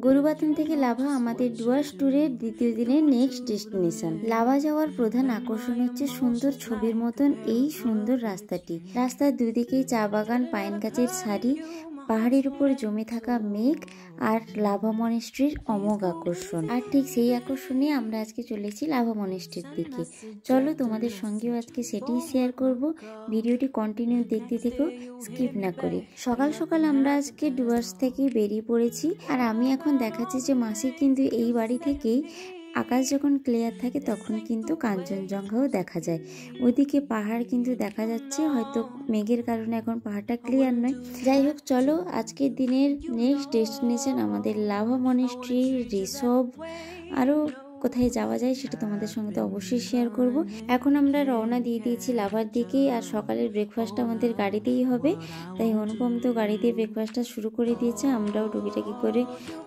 গরুবাথান থেকে লাভা আমাদের ডুয়ার্স ট্যুরের দ্বিতীয় দিনের নেক্সট ডেস্টিনেশন। লাভা যাওয়ার প্রধান আকর্ষণ হচ্ছে সুন্দর ছবির মতন এই সুন্দর রাস্তাটি। রাস্তার দুদিকেই চা বাগান, পাইন গাছের সারি, পাহাড়ের উপর জমে থাকা মেঘ আর লাভা মনেস্ট্রির অমোঘ আকর্ষণ। আর ঠিক সেই আকর্ষণে আমরা আজকে চলেছি লাভা মনেস্ট্রির দিকে। চলো তোমাদের সঙ্গেও আজকে সেটিই শেয়ার করব। ভিডিওটি কন্টিনিউ দেখতে থেকো, স্কিপ না করে। সকাল সকাল আমরা আজকে ডুয়ার্স থেকে বেরিয়ে পড়েছি। আর আমি এখন দেখাচ্ছি যে মাসি কিন্তু এই বাড়ি থেকেই আকাশ যখন ক্লিয়ার থাকে তখন কিন্তু কাঞ্চনজঙ্ঘাও দেখা যায়। ওইদিকে পাহাড় কিন্তু দেখা যাচ্ছে, হয়তো মেঘের কারণে এখন পাহাড়টা ক্লিয়ার নয়। যাই হোক, চলো আজকের দিনের নেক্সট ডেস্টিনেশন আমাদের লাভা মনেস্ট্রি, রিসভ, আরও কোথায় যাওয়া যায় সেটা তোমাদের সঙ্গে তো অবশ্যই শেয়ার করব। এখন আমরা রওনা দিয়ে দিয়েছি লাভার দিকেই। আর সকালের ব্রেকফাস্টটা আমাদের গাড়িতেই হবে, তাই অনুপম তো গাড়িতে ব্রেকফাস্টটা শুরু করে দিয়েছে। আমরাও টুকিটাকি করে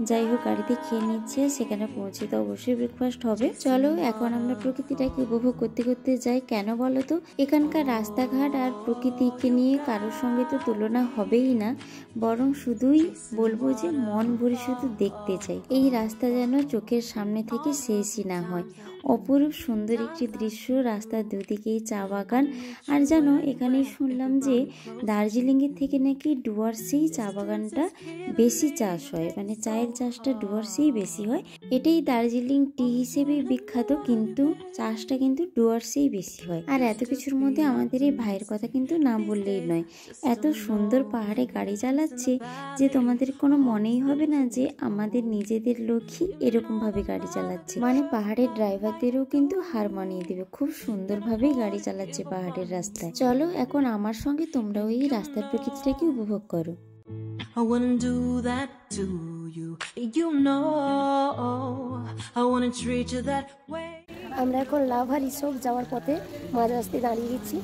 যাই হোক গাড়িতে খেয়ে নিচ্ছে, সেখানে পৌঁছে তো অবশ্যই ব্রেকফাস্ট হবে। চলো এখন আমরা প্রকৃতিটাকে উপভোগ করতে করতে যাই। কেন বলো তো, এখানকার রাস্তাঘাট আর প্রকৃতিকে নিয়ে কারোর সঙ্গে তো তুলনা হবেই না, বরং শুধুই বলবো যে মন ভরে শুধু দেখতে চাই। এই রাস্তা যেন চোখের সামনে থেকে শেষই না হয়। অপরূপ সুন্দর একটি দৃশ্য, রাস্তার দুদিকেই চা বাগান। আর জানো, এখানে শুনলাম যে দার্জিলিংয়ের থেকে নাকি ডুয়ার্সেই চা বাগানটা বেশি চাষ হয়, মানে চায়ের চাষটা ডুয়ার্সেই বেশি হয়। এটাই দার্জিলিং টি হিসেবে বিখ্যাত, কিন্তু চাষটা কিন্তু ডুয়ার্সেই বেশি হয়। আর এত কিছুর মধ্যে আমাদের এই ভাইয়ের কথা কিন্তু না বললেই নয়। এত সুন্দর পাহাড়ে গাড়ি চালাচ্ছে যে তোমাদের কোনো মনেই হবে না যে আমাদের নিজেদের লোকই এরকমভাবে গাড়ি চালাচ্ছে। মানে পাহাড়ের ড্রাইভারদেরও কিন্তু হার মানিয়ে দেবে, খুব সুন্দরভাবেই গাড়ি চালাচ্ছে পাহাড়ের রাস্তায়। চলো এখন আমার সঙ্গে তোমরাও এই রাস্তার প্রকৃতিটাকে উপভোগ করো। I wouldn't do that to you, you know. I wouldn't treat you that way. আমরা এখন লাভা রিসোর্ট যাওয়ার পথে মাঝ রাস্তায় দাঁড়িয়ে গেছি।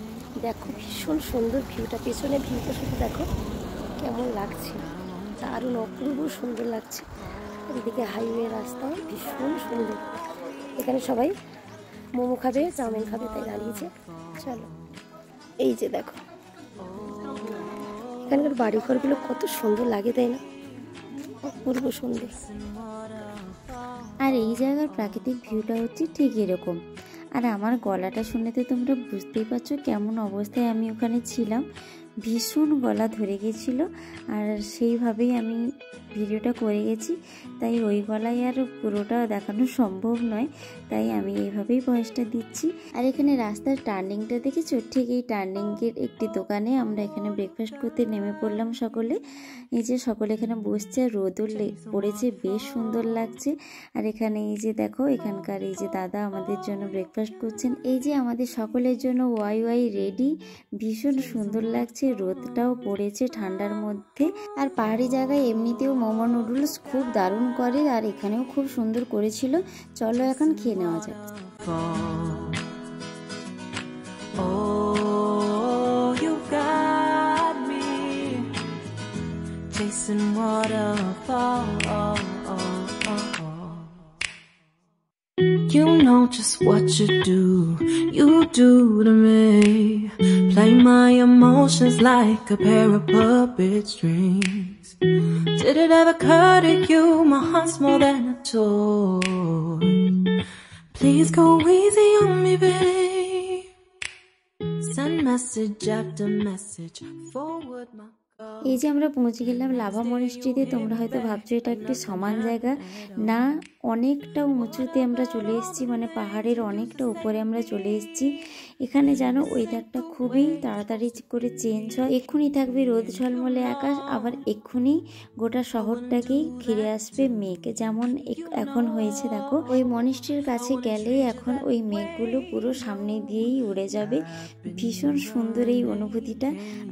দেখো ভীষণ সুন্দর ভিউটা, পেছনে ভিউটা শুধু দেখো কেমন লাগছে, দারুণ অপূর্ব সুন্দর লাগছে। এদিকে হাইওয়ে রাস্তা ভীষণ সুন্দর। এখানে সবাই মোমো খাবে, চাউমিন খাবে, তাই দাঁড়িয়েছে। চলো, এই যে দেখো এখানকার বাড়িঘরগুলো কত সুন্দর লাগে, তাই না? অপূর্ব সুন্দর। আর এই জায়গার প্রাকৃতিক ভিউটা হচ্ছে ঠিক এরকম। আর আমার গলাটা শুনে তো তোমরা বুঝতেই পারছো কেমন অবস্থায় আমি ওখানে ছিলাম। ভীষণ গলা ধরে গেছিলো, আর সেইভাবেই আমি ভিডিওটা করে গেছি। তাই ওই গলায় আর পুরোটা দেখানো সম্ভব নয়, তাই আমি এইভাবেই ভয়েসটা দিচ্ছি। আর এখানে রাস্তার টার্নিংটা দেখেছো, ঠিক এই টার্নিংয়ের একটি দোকানে আমরা এখানে ব্রেকফাস্ট করতে নেমে পড়লাম সকলে। এই যে সকলে এখানে বসছে, রোদও পড়েছে, বেশ সুন্দর লাগছে। আর এখানে এই যে দেখো এখানকার এই যে দাদা আমাদের জন্য ব্রেকফাস্ট করছেন। এই যে আমাদের সকলের জন্য ওয়াই রেডি, ভীষণ সুন্দর লাগছে। রোদটাও পড়েছে ঠান্ডার মধ্যে। আর পাহাড়ি জায়গায় এমনিতেও মোমো নুডলস খুব দারুণ করে, আর এখানেও খুব সুন্দর করেছিল। চলো এখন খেয়ে নেওয়া যাক। Oh, you got me chasing waterfall. You know just what you do to me. Play my emotions like a pair of puppet strings. Did it ever occur to you my heart's more than a toy? Please go easy on me, babe. Send message after message, forward my call. এই যে আমরা পৌঁছে গেলাম lava মনেস্ট্রিতে। তোমরা হয়তো ভাবছো এটা একটি সমান জায়গা, না, অনেকটা উঁচুতে আমরা চলে এসেছি, মানে পাহাড়ের অনেকটা উপরে আমরা চলে এসেছি। এখানে জানো ওয়েদারটা খুবই তাড়াতাড়ি করে চেঞ্জ হয়। এক্ষুনি থাকবে রোদ ঝলমলে আকাশ, আবার এক্ষুনি গোটা শহরটাকেই ঘিরে আসবে মেঘ, যেমন এখন হয়েছে। দেখো ওই মনেস্ট্রির কাছে গেলে এখন ওই মেঘগুলো পুরো সামনে দিয়েই উড়ে যাবে। ভীষণ সুন্দর এই অনুভূতিটা।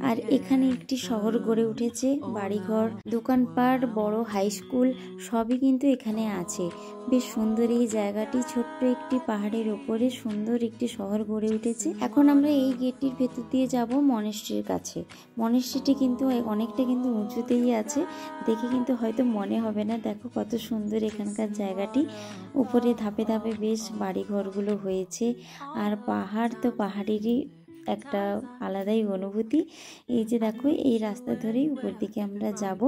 আর এখানে একটি শহর গড়ে উঠেছে, বাড়িঘর, দোকানপাট, বড় হাই স্কুল সবই কিন্তু এখানে আছে। বেশ সুন্দর এই জায়গাটি, ছোট্ট একটি পাহাড়ের উপরে সুন্দর একটি শহর গড়ে উঠেছে। এখন আমরা এই গেটটির ভেতর দিয়ে যাব মনেস্ট্রির কাছে। মনেস্ট্রিটি কিন্তু অনেকটা কিন্তু উঁচুতেই আছে, দেখে কিন্তু হয়তো মনে হবে না। দেখো কত সুন্দর এখানকার জায়গাটি, উপরে ধাপে ধাপে বেশ বাড়িঘরগুলো হয়েছে। আর পাহাড় তো পাহাড়েরই একটা আলাদাই অনুভূতি। এই যে দেখো এই রাস্তা ধরেই উপর দিকে আমরা যাব।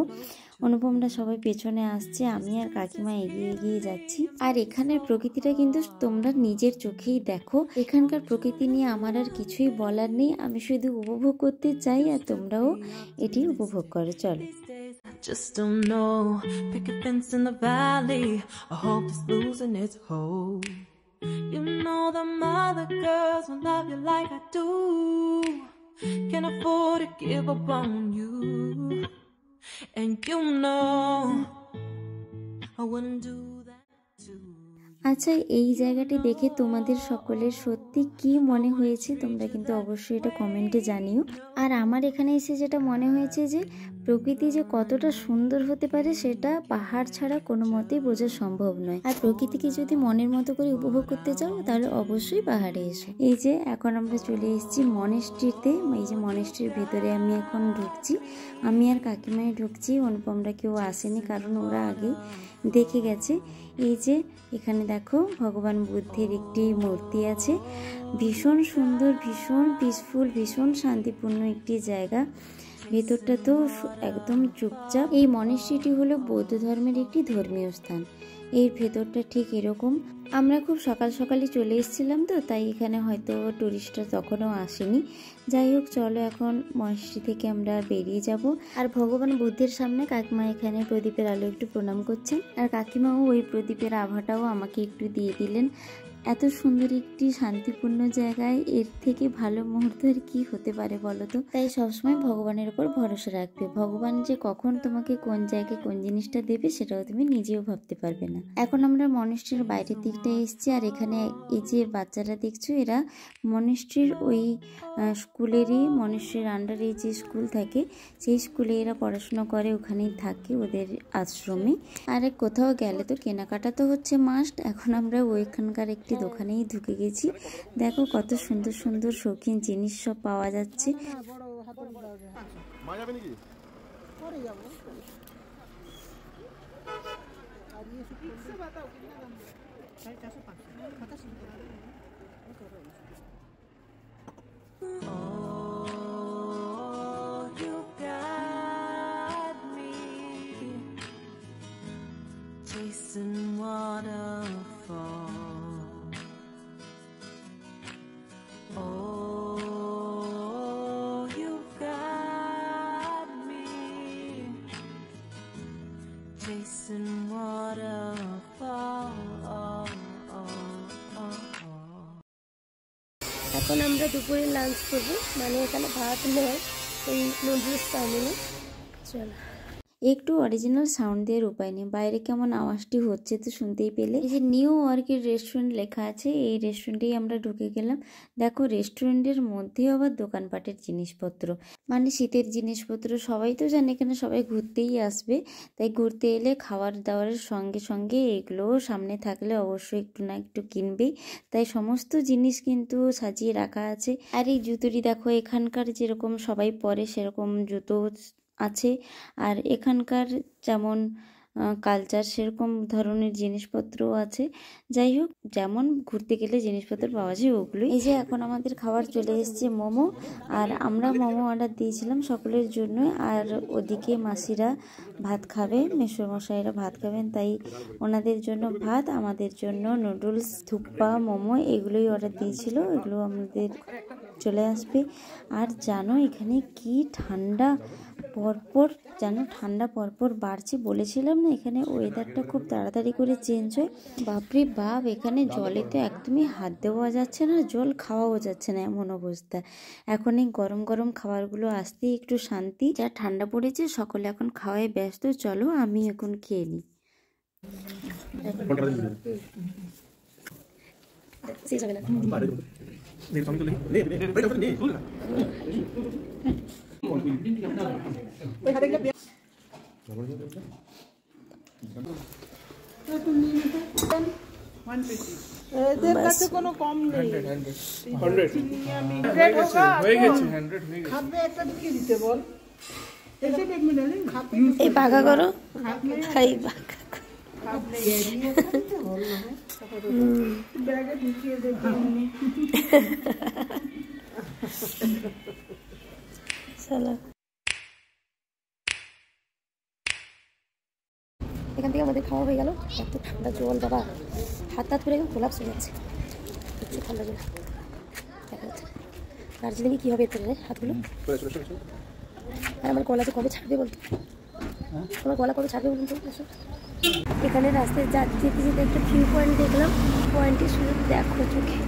অনুপমরা সবাই পেছনে আসছে, আমি আর কাকিমা এগিয়ে এগিয়ে যাচ্ছি। আর এখানের প্রকৃতিটা কিন্তু তোমরা নিজের চোখেই দেখো। এখানকার প্রকৃতি নিয়ে আমার আর কিছুই বলার নেই, আমি শুধু উপভোগ করতে চাই আর তোমরাও এটি উপভোগ করো। চলো। Just don't know. Pick a fence in the valley. I hope it's losing its hold. You know them other girls won't love you like I do. Can't afford to give up on you. And you know I wouldn't do that too. আচ্ছা, এই জায়গাটি দেখে তোমাদের সকলের সত্যি কি মনে হয়েছে তোমরা কিন্তু অবশ্যই এটা কমেন্টে জানিও। আর আমার এখানে এসে যেটা মনে হয়েছে যে প্রকৃতি যে কতটা সুন্দর হতে পারে সেটা পাহাড় ছাড়া কোনো মতেই বোঝা সম্ভব নয়। আর প্রকৃতিকে যদি মনের মতো করে উপভোগ করতে চাও তাহলে অবশ্যই পাহাড়ে এসো। এই যে এখন আমরা চলে এসেছি মনেস্ট্রিতে। এই যে মনেস্ট্রির ভেতরে আমি এখন ঢুকছি, আমি আর কাকিমাই ঢুকছি, অনুপমরা কেউ আসেনি কারণ ওরা আগে দেখে গেছে। এই যে এখানে দেখো ভগবান বুদ্ধের একটি মূর্তি আছে, ভীষণ সুন্দর, ভীষণ পিসফুল, ভীষণ শান্তিপূর্ণ একটি জায়গা। ভেতরটা তো একদম চুপচাপ। এই মনেস্ট্রিটি হলো বৌদ্ধ ধর্মের একটি ধর্মীয় স্থান। এর ভেতরটা ঠিক এরকম। আমরা খুব সকাল সকালই চলে এসেছিলাম তো, তাই এখানে হয়তো টুরিস্টরা তখনও আসেনি। যাই হোক, চলো এখন মনেস্ট্রি থেকে আমরা বেরিয়ে যাব। আর ভগবান বুদ্ধের সামনে কাকিমা এখানে প্রদীপের আলো একটু প্রণাম করছেন, আর কাকিমাও ওই প্রদীপের আভাটাও আমাকে একটু দিয়ে দিলেন। এত সুন্দর একটি শান্তিপূর্ণ জায়গায় এর থেকে ভালো মুহূর্ত আর কি হতে পারে বলো তো। তাই সবসময় ভগবানের উপর ভরসা রাখবে। ভগবান যে কখন তোমাকে কোন জায়গায় কোন জিনিসটা দেবে সেটাও তুমি নিজেও ভাবতে পারবে না। এখন আমরা মনেস্ট্রির বাইরের দিকটা এসেছি, আর এখানে এই যে বাচ্চারা দেখছো এরা মনেস্ট্রির ওই স্কুলেরই, মনেস্ট্রির আন্ডারে যে স্কুল থাকে সেই স্কুলে এরা পড়াশোনা করে, ওখানেই থাকে ওদের আশ্রমে। আর কোথাও গেলে তো কেনাকাটা তো হচ্ছে মাস্ট। এখন আমরা ওইখানকার একটি দোকানেই ঢুকে গেছি। দেখো কত সুন্দর সুন্দর শৌখিন জিনিস সব পাওয়া যাচ্ছে। Chasing waterfall. Oh, you got me chasing waterfall. এখন আমরা দুপুরে লাঞ্চ করবো, মানে এখানে ভাত নয়, ওই নুডলস চাউমিনে। চলো। একটু অরিজিনাল সাউন্ড দেওয়ার উপায় নেই, বাইরে কেমন আওয়াজটি হচ্ছে তো শুনতেই পেলে। এই যে নিউ অর্কিড রেস্টুরেন্ট লেখা আছে, এই রেস্টুরেন্টেই আমরা ঢুকে গেলাম। দেখো রেস্টুরেন্টের মধ্যেও আবার দোকানপাটের জিনিসপত্র, মানে শীতের জিনিসপত্র। সবাই তো জানে এখানে সবাই ঘুরতেই আসবে, তাই ঘুরতে এলে খাবার দাবারের সঙ্গে সঙ্গে এগুলোও সামনে থাকলে অবশ্যই একটু না একটু কিনবেই। তাই সমস্ত জিনিস কিন্তু সাজিয়ে রাখা আছে। আর এই জুতোটি দেখো, এখানকার যেরকম সবাই পরে সেরকম জুতো আছে, আর এখানকার যেমন কালচার সেরকম ধরনের জিনিসপত্রও আছে। যাই হোক, যেমন ঘুরতে গেলে জিনিসপত্র পাওয়া যায় ওগুলোই। এই যে এখন আমাদের খাবার চলে এসেছে মোমো, আর আমরা মোমো অর্ডার দিয়েছিলাম সকলের জন্য। আর ওদিকে মাসিরা ভাত খাবে, মেসোমশাইরা ভাত খাবেন, তাই ওনাদের জন্য ভাত, আমাদের জন্য নুডলস, থুপ্পা, মোমো এগুলোই অর্ডার দিয়েছিল। এগুলো আমাদের চলে আসবে। আর জানো এখানে কি ঠান্ডা, পরপর যেন ঠান্ডা পরপর বাড়ছে। বলেছিলাম না এখানে ওয়েদারটা খুব তাড়াতাড়ি করে চেঞ্জ হয়। বাপরে বাপ, এখানে জলে তো একদমই হাত দেওয়া যাচ্ছে না, জল খাওয়াও যাচ্ছে না, এমন অবস্থা। এখন এই গরম গরম খাবারগুলো আসতেই একটু শান্তি। যা ঠান্ডা পড়েছে সকলে এখন খাওয়ায় ব্যস্ত। চলো আমি এখন খেয়ে নিই। এদের কাছে কোনো কম নেই। 100 হয়ে গেছে, 100 হয়ে গেছে। খাবে একটা কি দিতে বল, এসে দেখবে না এই বাঘা করো, খাই বাঘা ব্যাগে ঢুকিয়ে দেখি। চলো এখান থেকে আমাদের খাওয়া হয়ে গেল। এত ঠান্ডা জল বাবা, হাত করে একদম কোলাপস হয়ে যাচ্ছে, হচ্ছে ঠান্ডা জল। দেখা যাচ্ছে দার্জিলিংয়ে কী হবে এর থেকে হাতগুলো। আর আমার গলা যে কবে ছাড়বে বলতো, আমার গলা কবে ছাড়বে বলুন তো। এখানে রাস্তায় যেতে যেতে একটা ভিউ পয়েন্ট দেখলাম, পয়েন্টে শুধু দেখো চোখে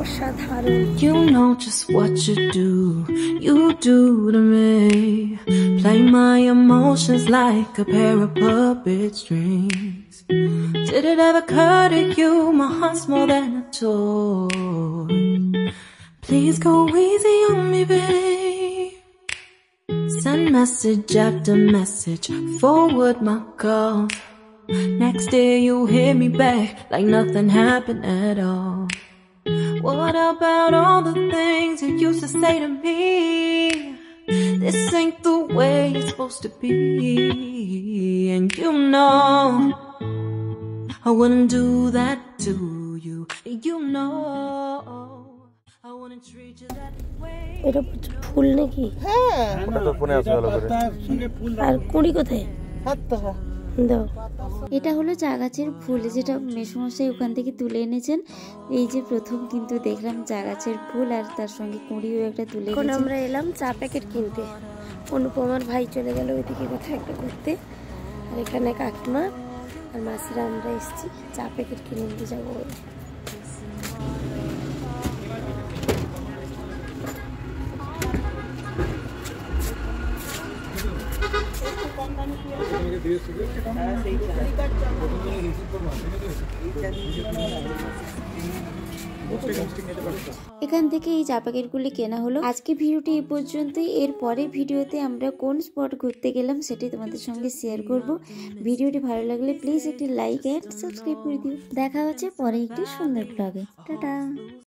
অসাধারণ। You know just what you do to me. Play my emotions like a pair of puppet strings. Did it ever occur to you my heart's more than a toy? Please go easy on me, babe. Send message after message, forward my calls. Next day you hit me back like nothing happened at all. What about all the things you used to say to me? This ain't the way it's supposed to be. And you know I wouldn't do that to you. You know I wouldn't treat you that way. এটা ফুল নাকি? হ্যাঁ, ওটা তো ফোনে আছে ভালো করে। আর কুড়ি কোথায়? দাও। এটা হলো চা গাছের ফুল, যেটা মেসোমশাই ওখান থেকে তুলে এনেছেন। এই যে প্রথম কিন্তু দেখলাম চা গাছের ফুল, আর তার সঙ্গে কুঁড়িও একটা তুলে এখন এনেছেন। আমরা এলাম চা প্যাকেট কিনতে। অনুপমার ভাই চলে গেল ওইদিকে কোথায় একটা ঘুরতে, আর এখানে কাকিমা আর মাসিরা আমরা এসেছি চা প্যাকেট কিনে নিতে যাবো। এখান থেকে এই চা প্যাকেটগুলি কেনা হলো। আজকে ভিডিওটি এই পর্যন্তই। এর পরে ভিডিওতে আমরা কোন স্পট ঘুরতে গেলাম সেটাই তোমাদের সঙ্গে শেয়ার করব। ভিডিওটি ভালো লাগলে প্লিজ একটি লাইক এন্ড সাবস্ক্রাইব করে দিও। দেখা হচ্ছে পরে একটি সুন্দর ব্লগে। টাটা।